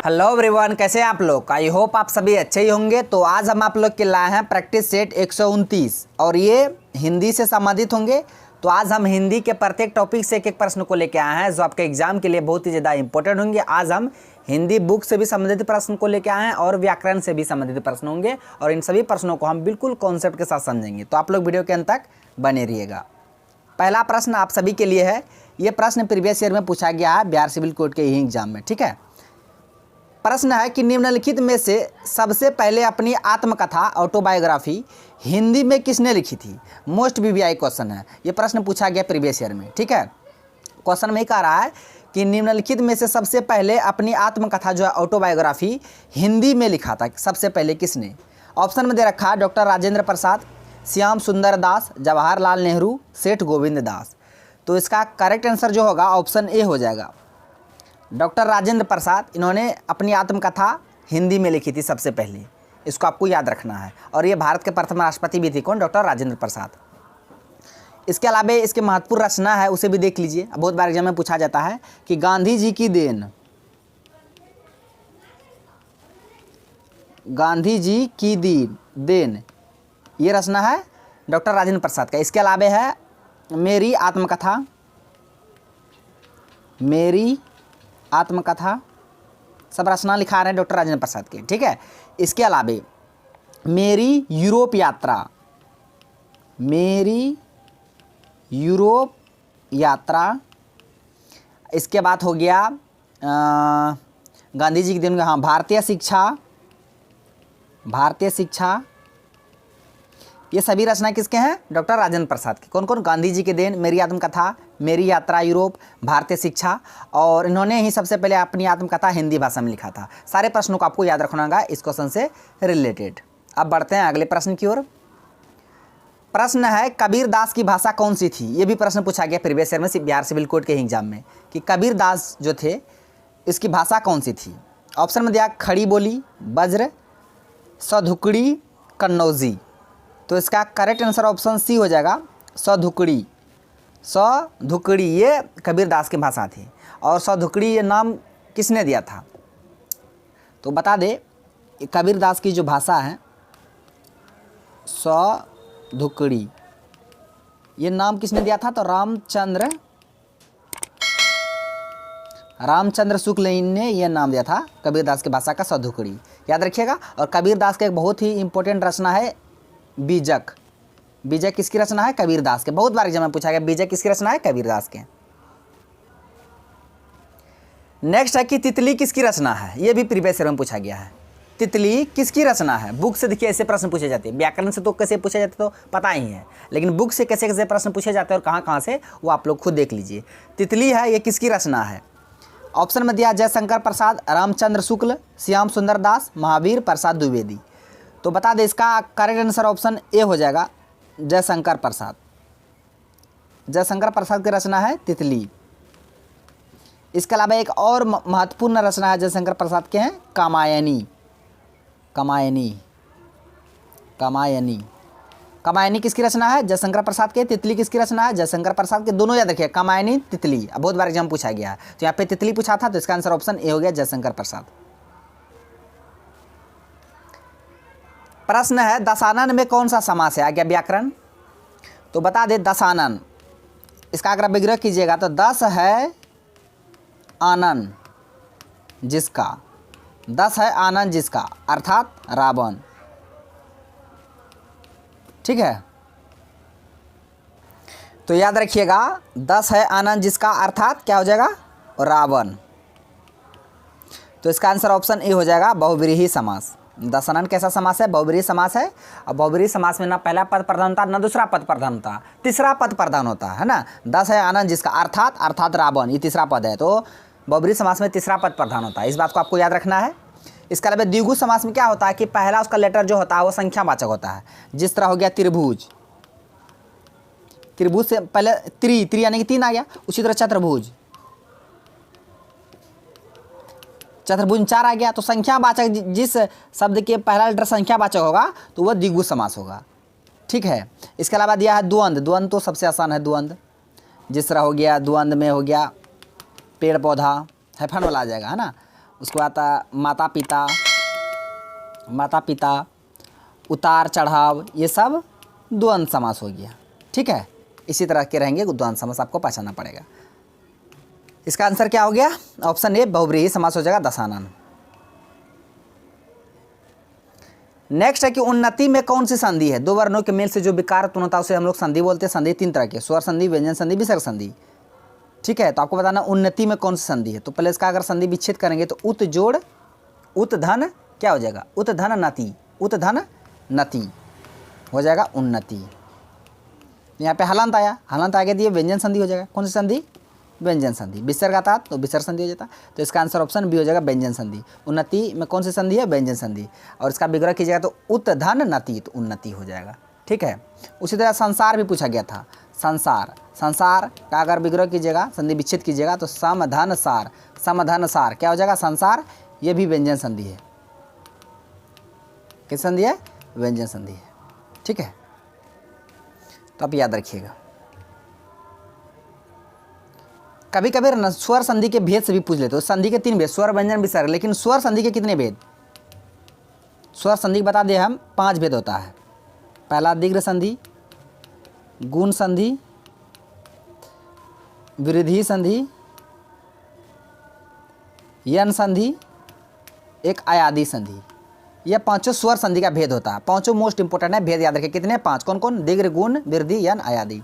Hello everyone, कैसे हैं आप लोग। आई होप आप सभी अच्छे ही होंगे। तो आज हम आप लोग के लाए हैं प्रैक्टिस सेट 129 और ये हिंदी से संबंधित होंगे। तो आज हम हिंदी के प्रत्येक टॉपिक से एक एक प्रश्न को लेकर आए हैं जो आपके एग्जाम के लिए बहुत ही ज़्यादा इंपॉर्टेंट होंगे। आज हम हिंदी बुक से भी संबंधित प्रश्न को लेकर आए हैं और व्याकरण से भी संबंधित प्रश्न होंगे और इन सभी प्रश्नों को हम बिल्कुल कॉन्सेप्ट के साथ समझेंगे। तो आप लोग वीडियो के अंत तक बने रहिएगा। पहला प्रश्न आप सभी के लिए है। ये प्रश्न प्रीवियस ईयर में पूछा गया है बिहार सिविल कोड के ही एग्जाम में। ठीक है, प्रश्न है कि निम्नलिखित में से सबसे पहले अपनी आत्मकथा ऑटोबायोग्राफी हिंदी में किसने लिखी थी। मोस्ट वीवीआई क्वेश्चन है। ये प्रश्न पूछा गया प्रीवियस ईयर में। ठीक है, क्वेश्चन में कह रहा है कि निम्नलिखित में से सबसे पहले अपनी आत्मकथा जो है ऑटोबायोग्राफी हिंदी में लिखा था सबसे पहले किसने। ऑप्शन में दे रखा है डॉक्टर राजेंद्र प्रसाद, श्याम सुंदर दास, जवाहरलाल नेहरू, सेठ गोविंद दास। तो इसका करेक्ट आंसर जो होगा ऑप्शन ए हो जाएगा। डॉक्टर राजेंद्र प्रसाद, इन्होंने अपनी आत्मकथा हिंदी में लिखी थी सबसे पहले। इसको आपको याद रखना है। और ये भारत के प्रथम राष्ट्रपति भी थे। कौन? डॉक्टर राजेंद्र प्रसाद। इसके अलावा इसके महत्वपूर्ण रचना है उसे भी देख लीजिए। बहुत बार एग्जाम में पूछा जाता है कि गांधी जी की देन, गांधी जी की देन ये रचना है डॉक्टर राजेंद्र प्रसाद का। इसके अलावा है मेरी आत्मकथा, मेरी आत्मकथा, सब रचना लिखा रहे हैं डॉक्टर राजेंद्र प्रसाद के। ठीक है, इसके अलावा मेरी यूरोप यात्रा, मेरी यूरोप यात्रा। इसके बाद हो गया गांधी जी के दिन, हाँ, भारतीय शिक्षा, भारतीय शिक्षा। ये सभी रचना किसके हैं? डॉक्टर राजेंद्र प्रसाद के। कौन कौन? गांधी जी के देन, मेरी आत्मकथा, मेरी यात्रा यूरोप, भारतीय शिक्षा। और इन्होंने ही सबसे पहले अपनी आत्मकथा हिंदी भाषा में लिखा था। सारे प्रश्नों को आपको याद रखना होगा इस क्वेश्चन से रिलेटेड। अब बढ़ते हैं अगले प्रश्न की ओर। प्रश्न है कबीर दास की भाषा कौन सी थी। ये भी प्रश्न पूछा गया प्रीवियस ईयर में बिहार सिविल कोड के एग्जाम में कि कबीर दास जो थे इसकी भाषा कौन सी थी। ऑप्शन में दिया खड़ी बोली, ब्रज, सधुकड़ी, कन्नौजी। तो इसका करेक्ट आंसर ऑप्शन सी हो जाएगा, सधुकड़ी। सधुकड़ी ये कबीर दास की भाषा थी। और सधुकड़ी ये नाम किसने दिया था? तो बता दे, कबीर दास की जो भाषा है सधुकड़ी, ये नाम किसने दिया था? तो रामचंद्र शुक्ल ने यह नाम दिया था कबीर दास की भाषा का, सधुकड़ी। याद रखिएगा। और कबीर दास का एक बहुत ही इंपॉर्टेंट रचना है बीजक। बीजक किसकी रचना है? कबीर दास के। बहुत बार एग्जाम में पूछा गया बीजक किसकी रचना है? कबीर दास के। नेक्स्ट है कि तितली किसकी रचना है। यह भी प्रीवियस ईयर में पूछा गया है। तितली किसकी रचना है? बुक से देखिए ऐसे प्रश्न पूछे जाते हैं। व्याकरण से तो कैसे पूछे जाते तो पता ही है, लेकिन बुक से कैसे कैसे प्रश्न पूछे जाते हैं और कहाँ कहाँ से, वो आप लोग खुद देख लीजिए। तितली है ये किसकी रचना है? ऑप्शन में दिया जयशंकर प्रसाद, रामचंद्र शुक्ल, श्याम सुंदर दास, महावीर प्रसाद द्विवेदी। तो बता दें इसका करेक्ट आंसर ऑप्शन ए हो जाएगा, जयशंकर प्रसाद। जयशंकर प्रसाद की रचना है तितली। इसके अलावा एक और महत्वपूर्ण रचना है जयशंकर प्रसाद के हैं कामायनी। कामायनी, कामायनी, कामायनी किसकी रचना है? जयशंकर प्रसाद के। तितली किसकी रचना है? जयशंकर प्रसाद के। दोनों याद रखिए, कामायनी, तितली। अब बहुत बार एग्जाम पूछा गया है तो यहाँ पे तितली पूछा था, तो इसका आंसर ऑप्शन ए हो गया, जयशंकर प्रसाद। प्रश्न है दशानन में कौन सा समास है? आज्ञा व्याकरण। तो बता दे दशानन, इसका अगर विग्रह कीजिएगा तो दस है आनन जिसका, दस है आनंद जिसका, अर्थात रावण। ठीक है, तो याद रखिएगा 10 है आनंद जिसका, अर्थात क्या हो जाएगा? रावण। तो इसका आंसर ऑप्शन ए हो जाएगा, बहुव्रीहि समास। दशानन कैसा समास है? बहुव्रीहि समास है। और बहुव्रीहि समास में ना पहला पद प्रधान होता, ना दूसरा पद प्रधान होता, तीसरा पद प्रधान होता है ना। 10 है आनंद जिसका, अर्थात रावण, ये तीसरा पद है। तो बहुव्रीहि समास में तीसरा पद प्रधान होता है। इस बात को आपको याद रखना है। इसके अलावा द्विगु समास में क्या होता है कि पहला उसका लेटर जो होता है वो संख्यावाचक होता है। जिस तरह हो गया त्रिभुज, त्रिभुज से पहले त्रि यानी कि 3 आ गया। उसी तरह चतुर्भुज, चतुर्भुज 4 आ गया। तो संख्यावाचक जिस शब्द के पहला लेटर संख्यावाचक होगा तो वह द्विगु समास होगा। ठीक है, इसके अलावा दिया है द्वंद्व। द्वंद्व तो सबसे आसान है द्वंद्व। जिस तरह हो गया द्वंद्व में हो गया पेड़ पौधा, हैफन वाला आ जाएगा, है ना। उसके बाद आता माता पिता, माता पिता, उतार चढ़ाव, ये सब द्वंद्व समास हो गया। ठीक है, इसी तरह के रहेंगे द्वंद्व समास, आपको पहचानना पड़ेगा। इसका आंसर क्या हो गया? ऑप्शन ए बहुब्रीहि समास हो जाएगा दशानन। नेक्स्ट है कि उन्नति में कौन सी संधि है? दो वर्णों के मेल से जो विकार उत्पन्न होता है उसे हम लोग संधि बोलते हैं। संधि तीन तरह के, स्वर संधि, व्यंजन संधि, विसर्ग संधि। ठीक है, तो आपको बताना उन्नति में कौन सी संधि है। तो पहले इसका अगर संधि विच्छेद करेंगे तो उत जोड़ उत धन क्या हो जाएगा? उत धन नति, उत धन नति हो जाएगा उन्नति। यहाँ पे हलंत आया, हलंत आगे दिए व्यंजन संधि हो जाएगा। कौन सी संधि? व्यंजन संधि। विसर्ग आता तो विसर्ग संधि हो जाता, तो इसका आंसर ऑप्शन बी हो जाएगा व्यंजन संधि। उन्नति में कौन सी संधि है? व्यंजन संधि। और इसका विग्रह कीजिएगा तो उत धन नति, तो उन्नति हो जाएगा। ठीक है, उसी तरह संसार भी पूछा गया था। संसार, संसार का अगर विग्रह कीजिएगा, संधि विच्छेद कीजिएगा तो समधन सार, समधन सार क्या हो जाएगा? संसार। ये भी व्यंजन संधि है। किस संधि है? व्यंजन संधि है। ठीक है, तो आप याद रखिएगा। कभी कभी स्वर संधि के भेद से भी पूछ लेते हो। संधि के तीन भेद, स्वर, व्यंजन, विसर्ग, लेकिन स्वर संधि के कितने भेद? स्वर संधि बता दें हम, 5 भेद होता है। पहला दीर्घ संधि, गुण संधि, वृद्धि संधि, यन संधि, एक आयादी संधि। यह पांचों स्वर संधि का भेद होता है। पांचों मोस्ट इंपोर्टेंट है, भेद याद रखें। कितने? 5। कौन कौन? दीर्घ, गुण, वृद्धि, यन, आयादी।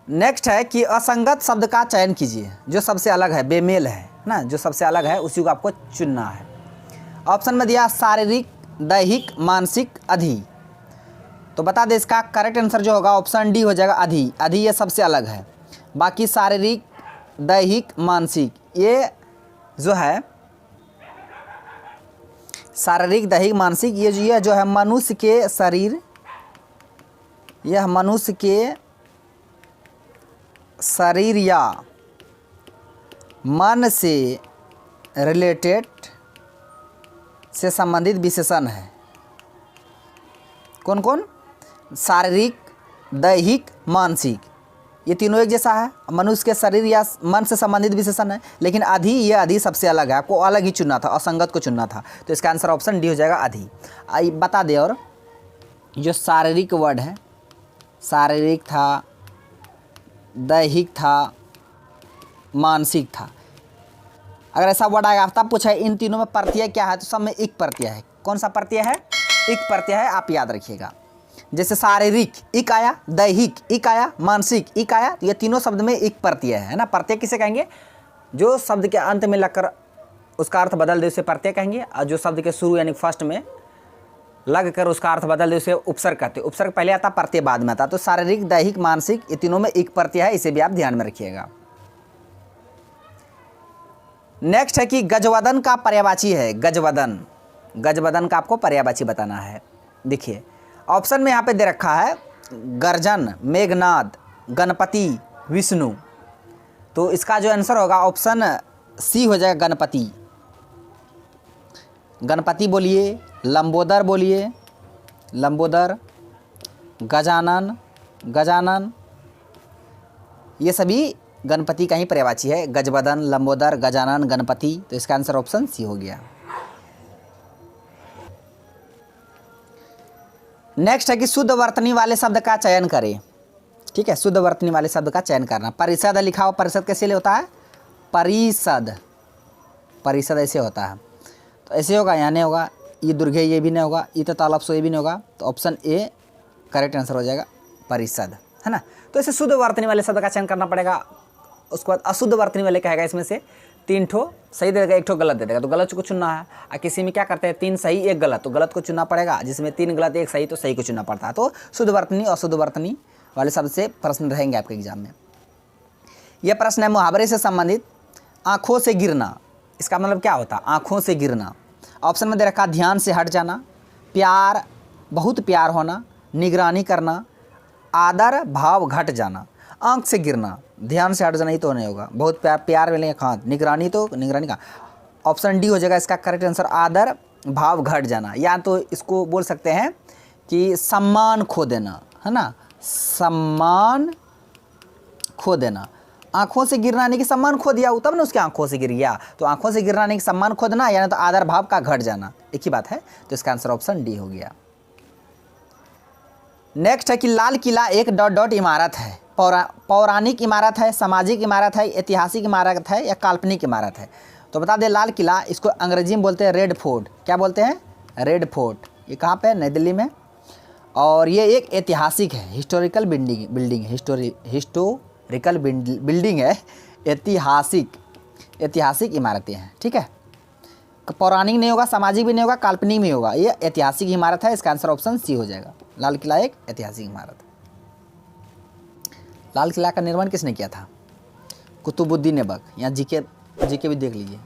नेक्स्ट है कि असंगत शब्द का चयन कीजिए, जो सबसे अलग है, बेमेल है ना, जो सबसे अलग है उसी को आपको चुनना है। ऑप्शन में दिया शारीरिक, दैहिक, मानसिक, अधि। तो बता दें इसका करेक्ट आंसर जो होगा ऑप्शन डी हो जाएगा अधि। अधि ये सबसे अलग है। बाकी शारीरिक, दैहिक, मानसिक, ये जो है शारीरिक, दैहिक, मानसिक, ये जो है मनुष्य के शरीर, यह मनुष्य के शरीर या मन से रिलेटेड से संबंधित विशेषण है। कौन कौन? शारीरिक, दैहिक, मानसिक, ये तीनों एक जैसा है। मनुष्य के शरीर या मन से संबंधित विशेषण है, लेकिन अधि, ये अधि सबसे अलग है। आपको अलग ही चुनना था, असंगत को चुनना था। तो इसका आंसर ऑप्शन डी हो जाएगा अधि। आइए बता दें, और जो शारीरिक वर्ड है, शारीरिक था, दैहिक था, मानसिक था। अगर ऐसा वर्ड आएगा तब पूछा इन तीनों में प्रत्यय क्या है, तो सब में इक प्रत्यय है। कौन सा प्रत्यय है? इक प्रत्यय है, आप याद रखिएगा। जैसे शारीरिक इक आया, दैहिक इक आया, मानसिक इक आया, तो ये तीनों शब्द में इक प्रत्यय है ना। प्रत्यय किसे कहेंगे? जो शब्द के अंत में लगकर उसका अर्थ बदल दे उसे प्रत्यय कहेंगे, और जो शब्द के शुरू यानी फर्स्ट में लग कर उसका अर्थ बदल दे उसे उपसर्ग कहते हैं। उपसर्ग पहले आता, प्रत्यय बाद में आता। तो शारीरिक, दैहिक, मानसिक, ये तीनों में एक प्रत्यय है, इसे भी आप ध्यान में रखिएगा। नेक्स्ट है कि गजवदन का पर्यायवाची है। गजवदन, गजवदन का आपको पर्यायवाची बताना है। देखिए ऑप्शन में यहाँ पे दे रखा है गर्जन, मेघनाद, गणपति, विष्णु। तो इसका जो आंसर होगा ऑप्शन सी हो जाएगा गणपति। गणपति बोलिए, लंबोदर बोलिए, लंबोदर, गजानन, गजानन, ये सभी गणपति का ही पर्यायवाची है। गजवदन, लंबोदर, गजानन, गणपति। तो इसका आंसर ऑप्शन सी हो गया। नेक्स्ट है कि शुद्ध वर्तनी वाले शब्द का चयन करें। ठीक है, शुद्ध वर्तनी वाले शब्द का चयन करना। परिषद लिखा हुआ, परिषद कैसे होता है? परिषद, परिषद ऐसे होता है। तो ऐसे होगा, यहाँ नहीं होगा, ये दुर्घे ये भी नहीं होगा, ये तो तालब सो ये भी नहीं होगा। तो ऑप्शन ए करेक्ट आंसर हो जाएगा, परिषद, है ना। तो ऐसे शुद्ध वर्तनी वाले शब्द का चयन करना पड़ेगा। उसके बाद अशुद्ध वर्तनी वाले कहेगा, इसमें से 3 ठो सही दे देगा, 1 ठो गलत दे देगा, तो गलत को चुनना है। और किसी में क्या करते हैं 3 सही 1 गलत, तो गलत को चुनना पड़ेगा। जिसमें 3 गलत 1 सही, तो सही को चुनना पड़ता है। तो शुद्ध वर्तनी, अशुद्ध वर्तनी वाले शब्द से प्रश्न रहेंगे आपके एग्जाम में। यह प्रश्न है मुहावरे से संबंधित। आँखों से गिरना, इसका मतलब क्या होता है? आँखों से गिरना। ऑप्शन में दे रखा ध्यान से हट जाना, प्यार, बहुत प्यार होना, निगरानी करना, आदर भाव घट जाना। आँख से गिरना, ध्यान से हट जाना ही तो नहीं होगा। बहुत प्यार, प्यार मिलेंगे कहाँ? निगरानी, तो निगरानी का ऑप्शन डी हो जाएगा इसका करेक्ट आंसर, आदर भाव घट जाना। या तो इसको बोल सकते हैं कि सम्मान खो देना, है ना, सम्मान खो देना। आंखों से गिरना यानी कि सम्मान खो दिया, तब ना उसके आंखों से गिर गया। तो आंखों से गिरना यानी कि सम्मान खोदना, यानी तो आदर भाव का घट जाना, एक ही बात है। तो इसका आंसर ऑप्शन डी हो गया। नेक्स्ट है कि लाल किला एक डॉट डॉट इमारत है, पौराणिक इमारत है, सामाजिक इमारत है, ऐतिहासिक इमारत है या काल्पनिक इमारत है। तो बता दें लाल किला, इसको अंग्रेजी में बोलते हैं रेड फोर्ट। क्या बोलते हैं? Red fort. ये कहाँ पे है? नई दिल्ली में। और ये एक ऐतिहासिक है, हिस्टोरिकल बिल्डिंग है, ऐतिहासिक इमारतें हैं, ठीक है। पौराणिक नहीं होगा, सामाजिक भी नहीं होगा, काल्पनिक भी होगा, ये ऐतिहासिक इमारत है। इसका आंसर ऑप्शन सी हो जाएगा। लाल किला एक ऐतिहासिक इमारत है। लाल किला का निर्माण किसने किया था? कुतुबुद्दीन ऐबक। यहाँ जीके भी देख लीजिए।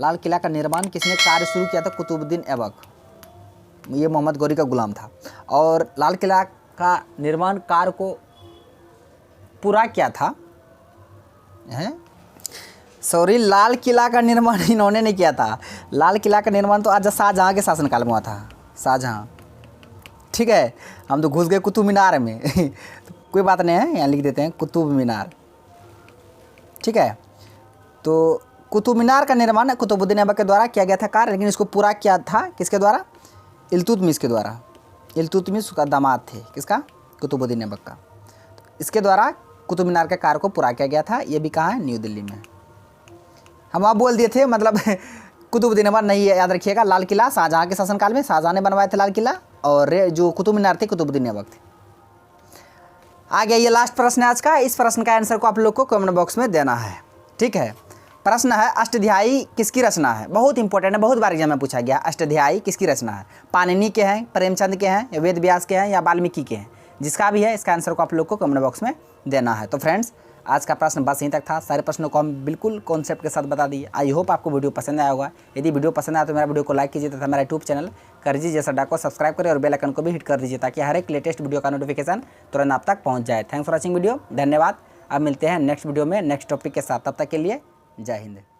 लाल किला का निर्माण किसने कार्य शुरू किया था? कुतुबुद्दीन ऐबक। ये मोहम्मद गौरी का गुलाम था। और लाल किला का निर्माण कार्य को पूरा किया था, सॉरी, लाल किला का निर्माण इन्होंने नहीं किया था। लाल किला का निर्माण तो आज शाहजहाँ के शासनकाल में हुआ था, शाहजहाँ, ठीक है। हम तो घुस गए कुतुब मीनार में तो कोई बात नहीं है, यहाँ लिख देते हैं कुतुब मीनार, ठीक है। तो कुतुब मीनार का निर्माण कुतुबुद्दीन ऐबक के द्वारा किया गया था कार्य, लेकिन इसको पूरा किया था किसके द्वारा? इल्तुतमिश के द्वारा। इल्तुतमिश का दामाद थे, किसका? कुतुबुद्दीन ऐबक का। इसके द्वारा कुतुब मीनार के कार्य को पूरा किया गया था। ये भी कहाँ है? न्यू दिल्ली में। हम आप बोल दिए थे, मतलब कुतुबुद्दीन ऐबक नहीं, याद रखिएगा। लाल किला शाहजहाँ के शासनकाल में शाहजहाँ ने बनवाए थे लाल किला, और जो कुतुब मीनार थे कुतुबुद्दीन ऐबक थे। आगे ये लास्ट प्रश्न है आज का। इस प्रश्न का आंसर को आप लोग को कमेंट बॉक्स में देना है, ठीक है। प्रश्न है अष्टाध्यायी किसकी रचना है? बहुत इंपॉर्टेंट है, बहुत बार एग्जाम में पूछा गया। अष्टाध्यायी किसकी रचना है? पाणिनि के हैं, प्रेमचंद के हैं, या वेद व्यास के हैं, या वाल्मीकि के हैं? जिसका भी है इसका आंसर को आप लोग को कमेंट बॉक्स में देना है। तो फ्रेंड्स, आज का प्रश्न बस यहीं तक था। सारे प्रश्नों को हम बिल्कुल कॉन्सेप्ट के साथ बता दिए। आई होप आपको वीडियो पसंद आया होगा। यदि वीडियो पसंद आया तो मेरा वीडियो को लाइक कीजिए तथा मेरा यूट्यूब चैनल करजी जैसा डा को सब्सक्राइब करें और बेल आइकन को भी हिट कर दीजिए, ताकि हर एक लेटेस्ट वीडियो का नोटिफिकेशन तुरंत आप तक पहुँच जाए। थैंक्स फॉर वॉचिंग वीडियो, धन्यवाद। अब मिलते हैं नेक्स्ट वीडियो में नेक्स्ट टॉपिक के साथ। तब तक के लिए जय हिंद।